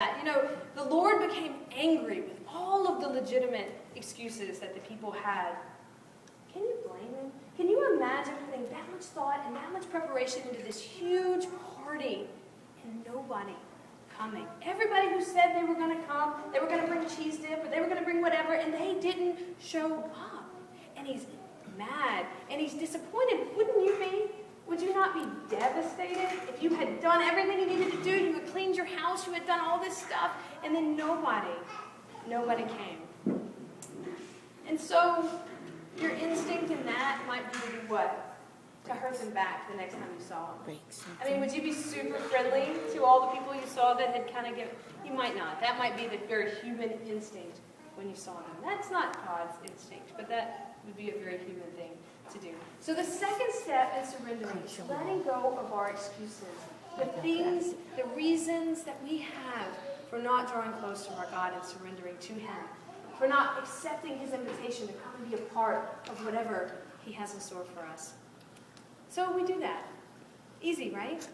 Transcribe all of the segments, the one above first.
The Lord became angry with all of the legitimate excuses that the people had. Can you blame him? Can you imagine putting that much thought and that much preparation into this huge party and nobody coming? Everybody who said they were going to come, they were going to bring cheese dip, or they were going to bring whatever, and they didn't show up. And he's mad, and he's disappointed. Wouldn't you be? Would you not be devastated if you had done everything you needed to do, you had cleaned your house, you had done all this stuff, and then nobody came? And so your instinct in that might be to do what? To hurt them back the next time you saw them. I mean, would you be super friendly to all the people you saw that had kind of given? You might not. That might be the very human instinct when you saw them. That's not God's instinct, but that would be a very human thing to do. So the second step in surrendering is letting go of our excuses, the things, the reasons that we have for not drawing close to our God and surrendering to Him, for not accepting His invitation to come and be a part of whatever He has in store for us. So we do that. Easy, right?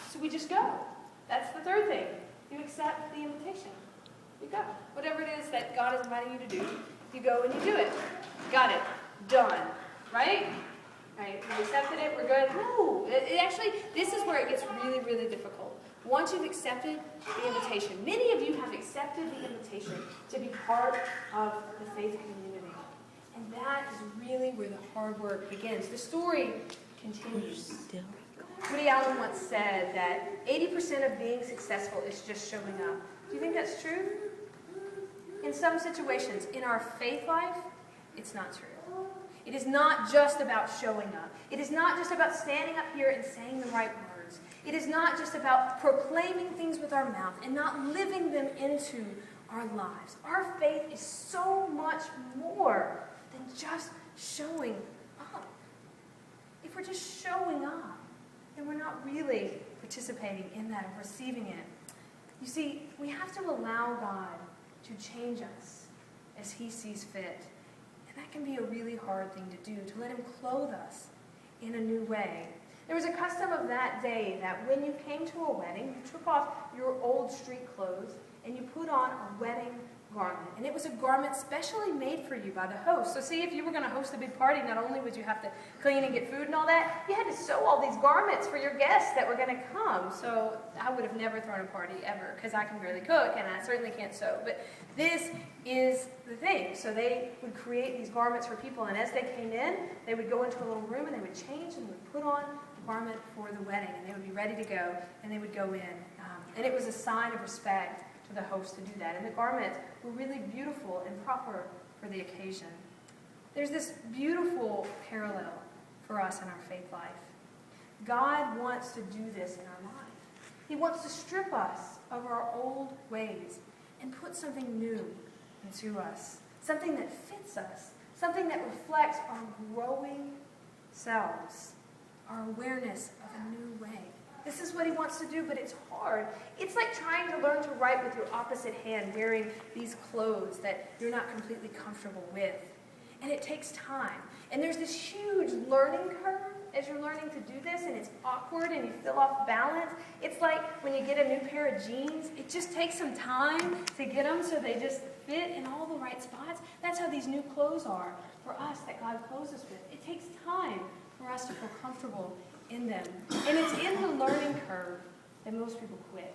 So we just go. That's the third thing. You accept the invitation. You go. Whatever it is that God is inviting you to do, you go and you do it. Got it. Done. Right? Right? We accepted it. We're good. No. Actually, this is where it gets really, really difficult. Once you've accepted the invitation, many of you have accepted the invitation to be part of the faith community. And that is really where the hard work begins. The story continues. Woody Allen once said that 80% of being successful is just showing up. Do you think that's true? In some situations, in our faith life, it's not true. It is not just about showing up. It is not just about standing up here and saying the right words. It is not just about proclaiming things with our mouth and not living them into our lives. Our faith is so much more than just showing up. If we're just showing up, then we're not really participating in that or receiving it. You see, we have to allow God to change us as He sees fit. And that can be a really hard thing to do, to let Him clothe us in a new way. There was a custom of that day that when you came to a wedding, you took off your old street clothes and you put on a wedding garment. And it was a garment specially made for you by the host. So see, if you were going to host a big party, not only would you have to clean and get food and all that, you had to sew all these garments for your guests that were going to come. So I would have never thrown a party ever, because I can barely cook and I certainly can't sew. But this is the thing. So they would create these garments for people, and as they came in, they would go into a little room and they would change and would put on the garment for the wedding, and they would be ready to go, and they would go in. And it was a sign of respect to the host to do that. And the garments were really beautiful and proper for the occasion. There's this beautiful parallel for us in our faith life. God wants to do this in our life. He wants to strip us of our old ways and put something new into us, something that fits us, something that reflects our growing selves, our awareness of a new way. This is what He wants to do, but it's hard. It's like trying to learn to write with your opposite hand, wearing these clothes that you're not completely comfortable with. And it takes time. And there's this huge learning curve as you're learning to do this, and it's awkward and you feel off balance. It's like when you get a new pair of jeans, it just takes some time to get them so they just fit in all the right spots. That's how these new clothes are for us that God clothes us with. It takes time for us to feel comfortable in them. And it's in the learning curve that most people quit.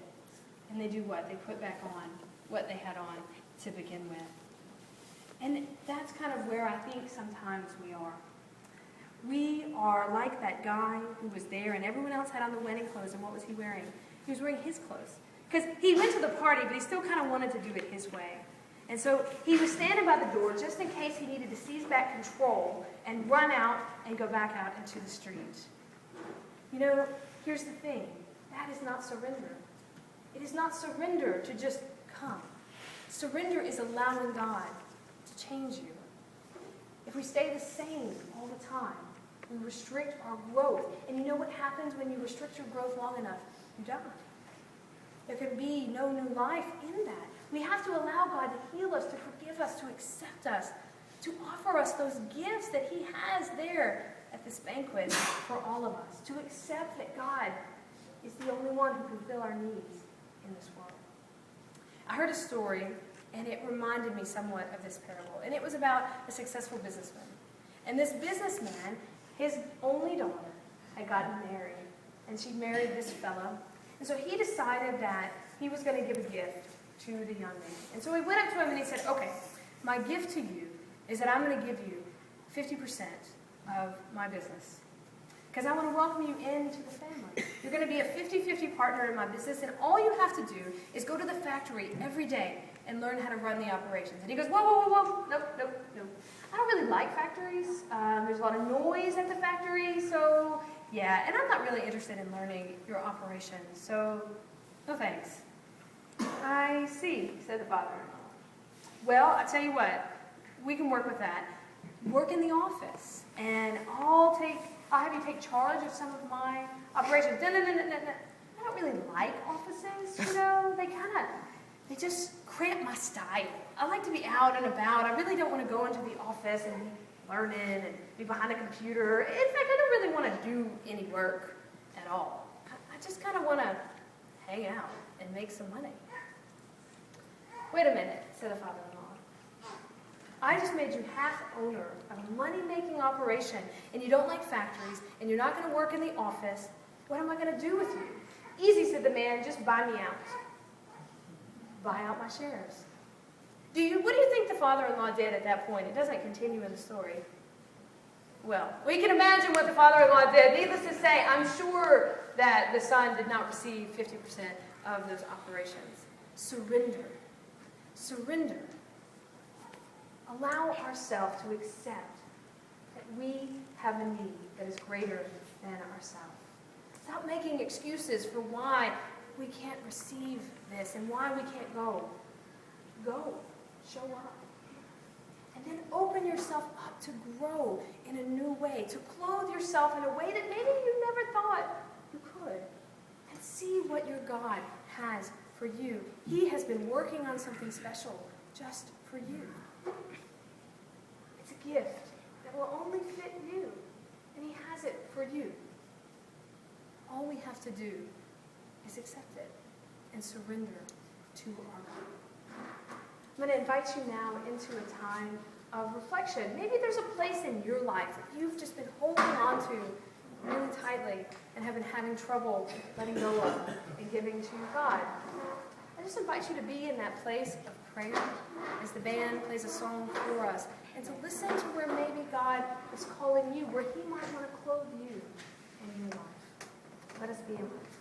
And they do what? They put back on what they had on to begin with. And that's kind of where I think sometimes we are. We are like that guy who was there and everyone else had on the wedding clothes, and what was he wearing? He was wearing his clothes. Because he went to the party, but he still kind of wanted to do it his way. And so he was standing by the door just in case he needed to seize back control and run out and go back out into the street. You know, here's the thing. That is not surrender. It is not surrender to just come. Surrender is allowing God to change you. If we stay the same all the time, we restrict our growth. And you know what happens when you restrict your growth long enough? You die. There can be no new life in that. We have to allow God to heal us, to forgive us, to accept us, to offer us those gifts that He has there at this banquet for all of us, to accept that God is the only one who can fill our needs in this world. I heard a story, and it reminded me somewhat of this parable. And it was about a successful businessman. And this businessman, his only daughter, had gotten married. And she married this fellow. And so he decided that he was going to give a gift to the young man. And so he went up to him and he said, okay, my gift to you is that I'm going to give you 50% of my business. Because I want to welcome you into the family. You're going to be a 50-50 partner in my business, and all you have to do is go to the factory every day and learn how to run the operations. And he goes, whoa, whoa, whoa, whoa, nope. I don't really like factories. There's a lot of noise at the factory, so yeah, and I'm not really interested in learning your operations, so no thanks. I see, said the father-in-law. Well, I'll tell you what, we can work with that. Work in the office, and I'll have you take charge of some of my operations. No. I don't really like offices, they just cramp my style. I like to be out and about. I really don't want to go into the office and be learning and be behind a computer. In fact, I don't really want to do any work at all. I just kind of want to hang out and make some money. Wait a minute, said the father-in-law. I just made you half owner of a money-making operation, and you don't like factories, and you're not going to work in the office. What am I going to do with you? Easy, said the man, just buy me out. Buy out my shares. What do you think the father-in-law did at that point? It doesn't continue in the story. Well, we can imagine what the father-in-law did. Needless to say, I'm sure that the son did not receive 50% of those operations. Surrender. Surrender. Allow ourselves to accept that we have a need that is greater than ourselves. Stop making excuses for why we can't receive this and why we can't go. Go. Show up. And then open yourself up to grow in a new way, to clothe yourself in a way that maybe you never thought you could. And see what your God has for you. He has been working on something special just for you. It's a gift that will only fit you. And He has it for you. All we have to do is accept it and surrender to our God. I'm going to invite you now into a time of reflection. Maybe there's a place in your life that you've just been holding on to really tightly and have been having trouble letting go of and giving to God. I just invite you to be in that place of prayer as the band plays a song for us, and to listen to where maybe God is calling you, where He might want to clothe you in your life. Let us be in prayer.